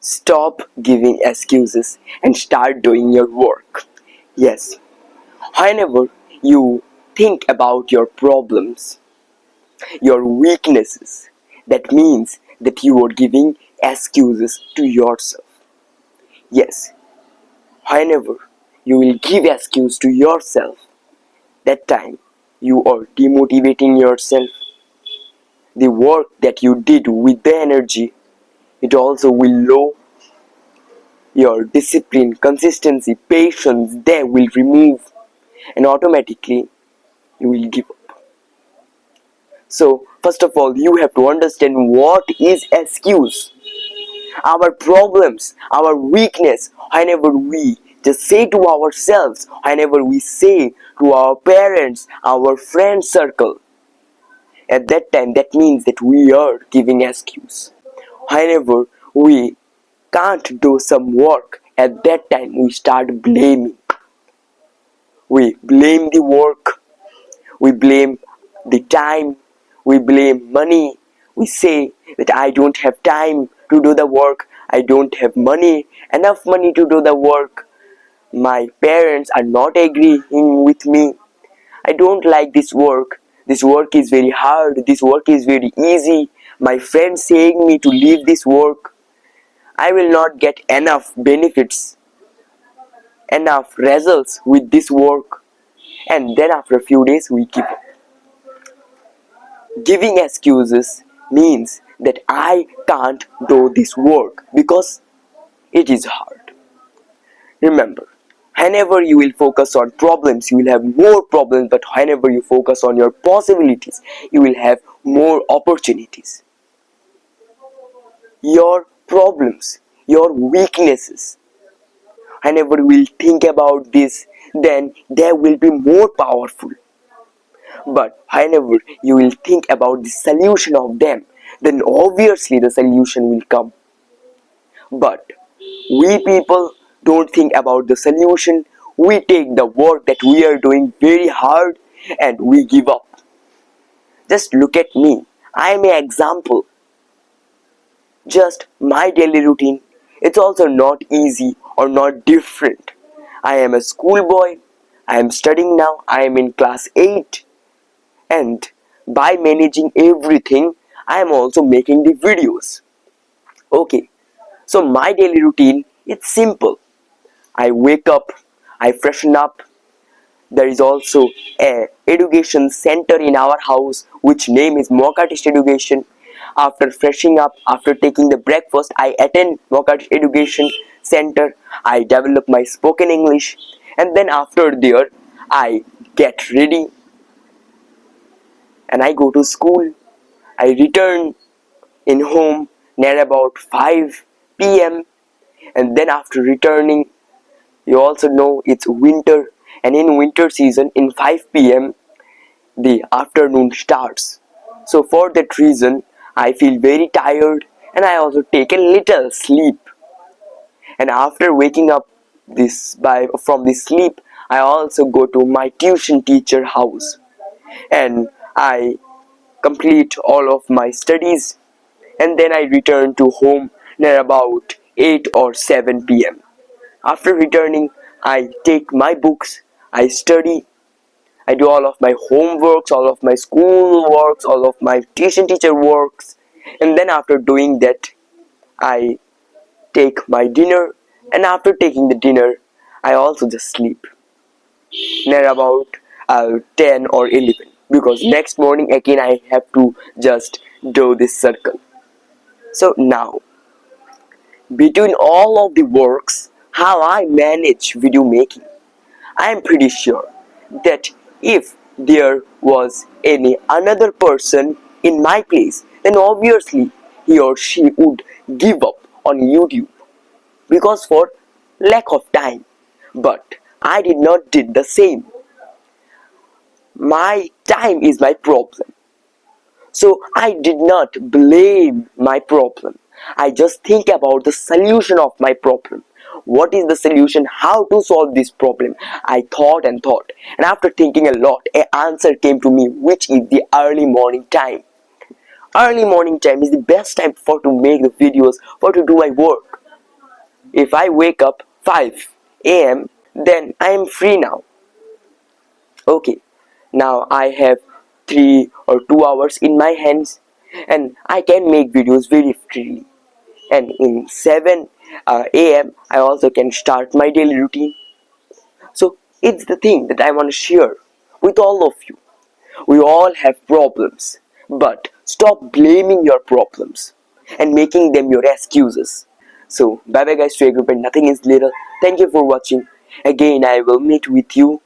Stop giving excuses and start doing your work. Yes, whenever you think about your problems, your weaknesses, that means that you are giving excuses to yourself. Yes, whenever you will give excuse to yourself, that time you are demotivating yourself. The work that you did with the energy, it also will low. Your discipline, consistency, patience, they will remove, and automatically you will give up. So first of all, you have to understand what is excuse. Our problems, our weakness, whenever we just say to ourselves, whenever we say to our parents, our friend circle, at that time that means that we are giving excuse. Whenever we can't do some work, at that time we start blaming. We blame the work, we blame the time, we blame money. We say that I don't have time to do the work, I don't have enough money to do the work. My parents are not agreeing with me. I don't like this work. This work is very hard, this work is very easy. My friends saying me to leave this work. I will not get enough benefits, enough results with this work. And then after a few days we give up. Giving excuses means that I can't do this work because it is hard. Remember, whenever you will focus on problems, you will have more problems, but whenever you focus on your possibilities, you will have more opportunities. Your problems, your weaknesses, whenever you will think about this, then they will be more powerful. But whenever you will think about the solution of them, then obviously the solution will come. But we people don't think about the solution. We take the work that we are doing very hard and we give up. Just look at me. I am an example. Just my daily routine. It's also not easy or not different. I am a schoolboy. I am studying now. I am in class 8. And by managing everything, I am also making the videos. Okay, so my daily routine, it's simple. I wake up, I freshen up. There is also a education center in our house which name is Mock Artist Education. After freshening up, after taking the breakfast, I attend Mock Artist Education Center. I develop my spoken English, and then after there, I get ready and I go to school. I return in home near about 5 p.m. and then after returning, you also know it's winter, and in winter season in 5 p.m. the afternoon starts. So for that reason I feel very tired and I also take a little sleep. And after waking up from this sleep, I also go to my tuition teacher house and I complete all of my studies, and then I return to home near about 8 or 7 p.m. After returning, I take my books, I study, I do all of my homeworks, all of my school works, all of my tuition teacher works, and then after doing that, I take my dinner, and after taking the dinner, I also just sleep near about 10 or 11, because next morning again I have to just do this circle. So now, between all of the works, how I manage video making, I am pretty sure that if there was any another person in my place, then obviously he or she would give up on YouTube because for lack of time. But I did not did the same. My time is my problem. So I did not blame my problem. I just think about the solution of my problem. What is the solution? How to solve this problem? I thought and thought. And after thinking a lot, an answer came to me, which is the early morning time. Early morning time is the best time for to make the videos, for to do my work. If I wake up 5 a.m., then I am free now. Okay, now I have 3 or 2 hours in my hands, and I can make videos very freely. And in 7 a.m., I also can start my daily routine. So it's the thing that I want to share with all of you. We all have problems, but stop blaming your problems and making them your excuses. So bye bye guys, to a group and nothing is little. Thank you for watching. Again, I will meet with you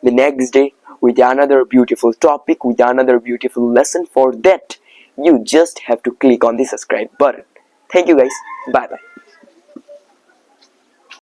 the next day with another beautiful topic, with another beautiful lesson. For that, you just have to click on the subscribe button. Thank you guys. Bye bye.